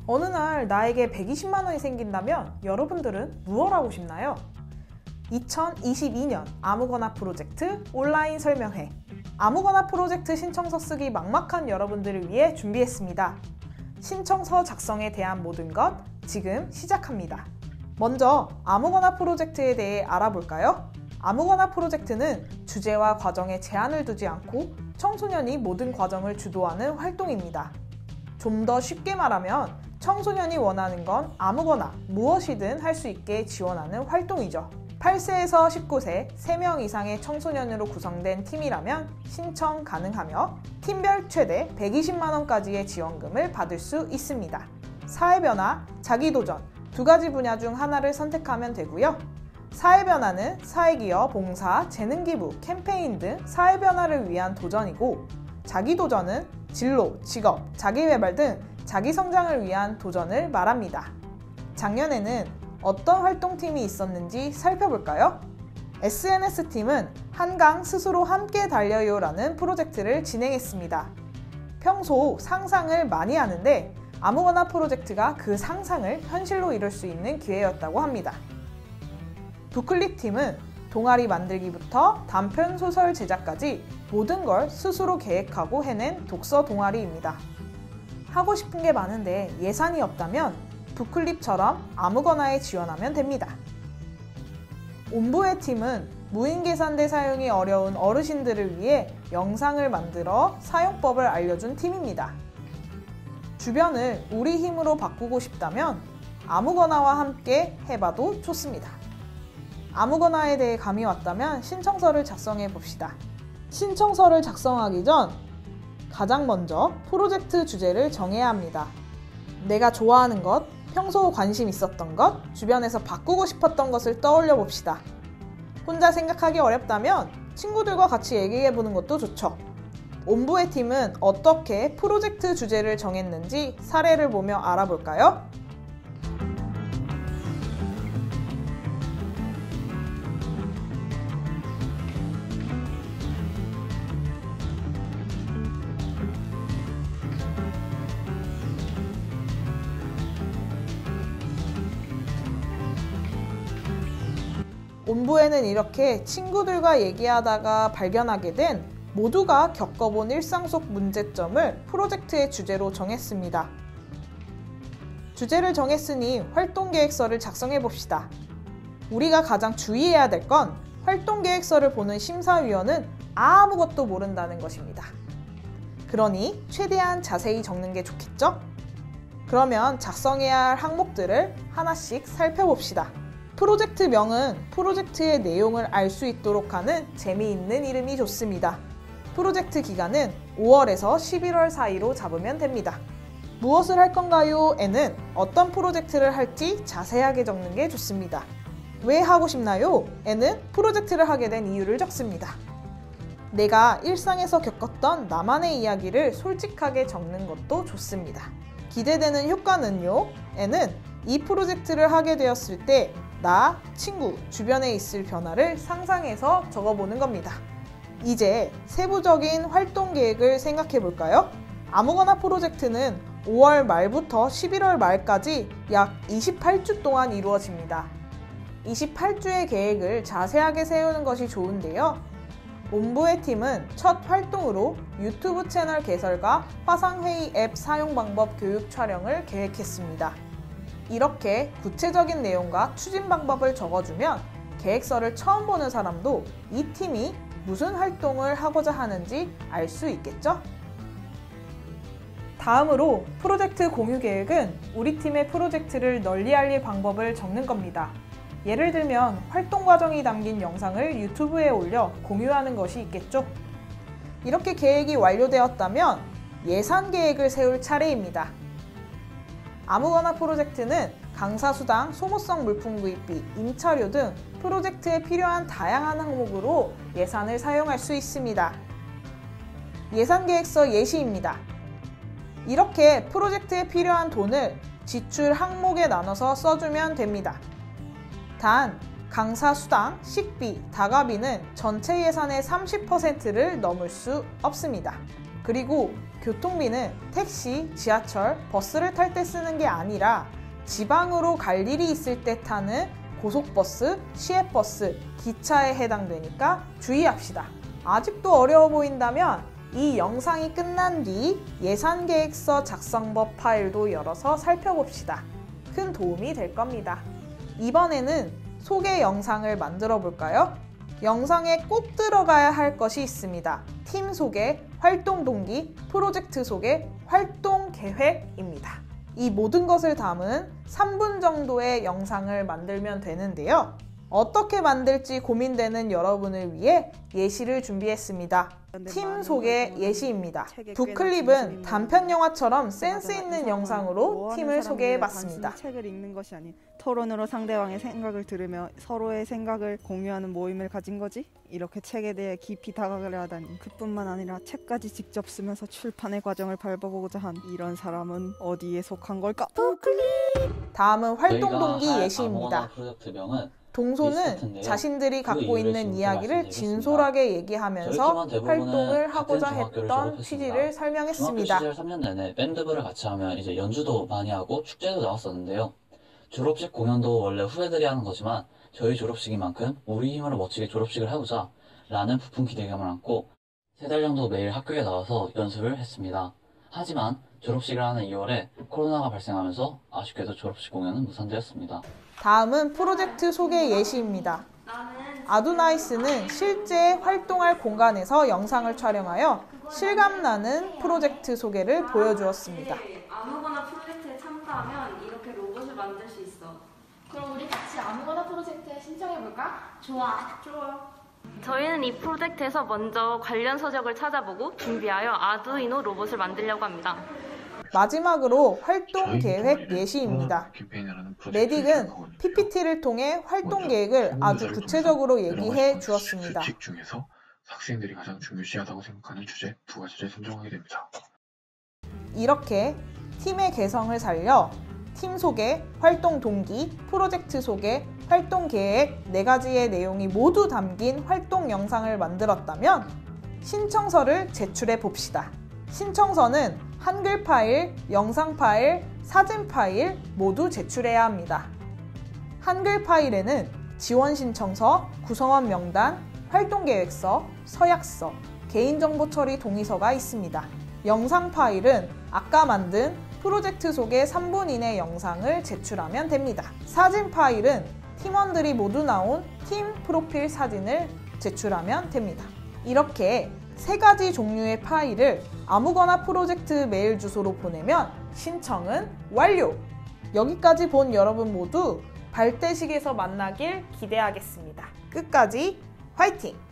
어느 날 나에게 120만 원이 생긴다면 여러분들은 무엇 하고 싶나요? 2022년 아무거나 프로젝트 온라인 설명회. 아무거나 프로젝트 신청서 쓰기 막막한 여러분들을 위해 준비했습니다. 신청서 작성에 대한 모든 것 지금 시작합니다. 먼저 아무거나 프로젝트에 대해 알아볼까요? 아무거나 프로젝트는 주제와 과정에 제한을 두지 않고 청소년이 모든 과정을 주도하는 활동입니다. 좀 더 쉽게 말하면 청소년이 원하는 건 아무거나 무엇이든 할 수 있게 지원하는 활동이죠. 8세에서 19세 3명 이상의 청소년으로 구성된 팀이라면 신청 가능하며 팀별 최대 120만 원까지의 지원금을 받을 수 있습니다. 사회변화, 자기도전 두 가지 분야 중 하나를 선택하면 되고요. 사회변화는 사회기업, 봉사, 재능기부, 캠페인 등 사회변화를 위한 도전이고, 자기도전은 진로, 직업, 자기개발 등 자기성장을 위한 도전을 말합니다. 작년에는 어떤 활동팀이 있었는지 살펴볼까요? SNS팀은 한강 스스로 함께 달려요 라는 프로젝트를 진행했습니다. 평소 상상을 많이 하는데 아무거나 프로젝트가 그 상상을 현실로 이룰 수 있는 기회였다고 합니다. 부클릭팀은 동아리 만들기부터 단편 소설 제작까지 모든 걸 스스로 계획하고 해낸 독서 동아리입니다. 하고 싶은 게 많은데 예산이 없다면 부클립처럼 아무거나에 지원하면 됩니다. 온부의 팀은 무인계산대 사용이 어려운 어르신들을 위해 영상을 만들어 사용법을 알려준 팀입니다. 주변을 우리 힘으로 바꾸고 싶다면 아무거나와 함께 해봐도 좋습니다. 아무거나에 대해 감이 왔다면 신청서를 작성해 봅시다. 신청서를 작성하기 전 가장 먼저 프로젝트 주제를 정해야 합니다. 내가 좋아하는 것, 평소 관심 있었던 것, 주변에서 바꾸고 싶었던 것을 떠올려 봅시다. 혼자 생각하기 어렵다면 친구들과 같이 얘기해 보는 것도 좋죠. 온부의 팀은 어떻게 프로젝트 주제를 정했는지 사례를 보며 알아볼까요? 온부에는 이렇게 친구들과 얘기하다가 발견하게 된 모두가 겪어본 일상 속 문제점을 프로젝트의 주제로 정했습니다. 주제를 정했으니 활동계획서를 작성해 봅시다. 우리가 가장 주의해야 될 건 활동계획서를 보는 심사위원은 아무것도 모른다는 것입니다. 그러니 최대한 자세히 적는 게 좋겠죠? 그러면 작성해야 할 항목들을 하나씩 살펴봅시다. 프로젝트명은 프로젝트의 내용을 알 수 있도록 하는 재미있는 이름이 좋습니다. 프로젝트 기간은 5월에서 11월 사이로 잡으면 됩니다. 무엇을 할 건가요? 에는 어떤 프로젝트를 할지 자세하게 적는 게 좋습니다. 왜 하고 싶나요? 에는 프로젝트를 하게 된 이유를 적습니다. 내가 일상에서 겪었던 나만의 이야기를 솔직하게 적는 것도 좋습니다. 기대되는 효과는요? 에는 이 프로젝트를 하게 되었을 때 나, 친구, 주변에 있을 변화를 상상해서 적어보는 겁니다. 이제 세부적인 활동 계획을 생각해 볼까요? 아무거나 프로젝트는 5월 말부터 11월 말까지 약 28주 동안 이루어집니다. 28주의 계획을 자세하게 세우는 것이 좋은데요. 온부의 팀은 첫 활동으로 유튜브 채널 개설과 화상회의 앱 사용 방법 교육 촬영을 계획했습니다. 이렇게 구체적인 내용과 추진 방법을 적어주면 계획서를 처음 보는 사람도 이 팀이 무슨 활동을 하고자 하는지 알 수 있겠죠? 다음으로 프로젝트 공유 계획은 우리 팀의 프로젝트를 널리 알릴 방법을 적는 겁니다. 예를 들면 활동 과정이 담긴 영상을 유튜브에 올려 공유하는 것이 있겠죠? 이렇게 계획이 완료되었다면 예산 계획을 세울 차례입니다. 아무거나 프로젝트는 강사 수당, 소모성 물품 구입비, 임차료 등 프로젝트에 필요한 다양한 항목으로 예산을 사용할 수 있습니다. 예산 계획서 예시입니다. 이렇게 프로젝트에 필요한 돈을 지출 항목에 나눠서 써주면 됩니다. 단, 강사 수당, 식비, 다가비는 전체 예산의 30%를 넘을 수 없습니다. 그리고 교통비는 택시, 지하철, 버스를 탈 때 쓰는 게 아니라 지방으로 갈 일이 있을 때 타는 고속버스, 시외버스, 기차에 해당되니까 주의합시다. 아직도 어려워 보인다면 이 영상이 끝난 뒤 예산계획서 작성법 파일도 열어서 살펴봅시다. 큰 도움이 될 겁니다. 이번에는 소개 영상을 만들어 볼까요? 영상에 꼭 들어가야 할 것이 있습니다. 팀 소개, 활동 동기, 프로젝트 소개, 활동 계획입니다. 이 모든 것을 담은 3분 정도의 영상을 만들면 되는데요. 어떻게 만들지 고민되는 여러분을 위해 예시를 준비했습니다. 팀 소개 예시입니다. 두 클립은 단편 영화처럼 센스 있는 영상으로 팀을 소개해봤습니다. 책을 읽는 것이 아닌 토론으로 상대방의 생각을 들으며 서로의 생각을 공유하는 모임을 가진 거지? 이렇게 책에 대해 깊이 다가가려 하다니. 그뿐만 아니라 책까지 직접 쓰면서 출판의 과정을 밟아보고자 한 이런 사람은 어디에 속한 걸까? 다음은 활동 동기 예시입니다. 프로젝트명은 동소는 자신들이 갖고 있는 이야기를 진솔하게 얘기하면서 활동을 하고자 했던 취지를 설명했습니다. 중학교 시절 3년 내내 밴드부를 같이 하면 이제 연주도 많이 하고 축제도 나왔었는데요. 졸업식 공연도 원래 후배들이 하는 거지만 저희 졸업식인 만큼 우리 힘으로 멋지게 졸업식을 해보자 라는 부푼 기대감을 안고 3달 정도 매일 학교에 나와서 연습을 했습니다. 하지만 졸업식을 하는 2월에 코로나가 발생하면서 아쉽게도 졸업식 공연은 무산되었습니다. 다음은 프로젝트 소개 예시입니다. 아두나이스는 실제 활동할 공간에서 영상을 촬영하여 실감나는 프로젝트 소개를 보여주었습니다. 아무거나 프로젝트에 참가하면 이렇게 로봇을 만들 수 있어. 그럼 우리 같이 아무거나 프로젝트에 신청해볼까? 좋아. 저희는 이 프로젝트에서 먼저 관련 서적을 찾아보고 준비하여 아두이노 로봇을 만들려고 합니다. 마지막으로 활동 계획 예시입니다. 메딕은 PPT를 통해 활동 계획을 아주 구체적으로 얘기해 주었습니다. 규칙 중에서 학생들이 가장 중요시하다고 생각하는 주제 2가지를 선정하게 됩니다. 이렇게 팀의 개성을 살려 팀 소개, 활동 동기, 프로젝트 소개, 활동 계획 4가지의 내용이 모두 담긴 활동 영상을 만들었다면 신청서를 제출해 봅시다. 신청서는 한글 파일, 영상 파일, 사진 파일 모두 제출해야 합니다. 한글 파일에는 지원 신청서, 구성원 명단, 활동계획서, 서약서, 개인정보 처리 동의서가 있습니다. 영상 파일은 아까 만든 프로젝트 소개 3분 이내 영상을 제출하면 됩니다. 사진 파일은 팀원들이 모두 나온 팀 프로필 사진을 제출하면 됩니다. 이렇게 3가지 종류의 파일을 아무거나 프로젝트 메일 주소로 보내면 신청은 완료! 여기까지 본 여러분 모두 발대식에서 만나길 기대하겠습니다. 끝까지 화이팅!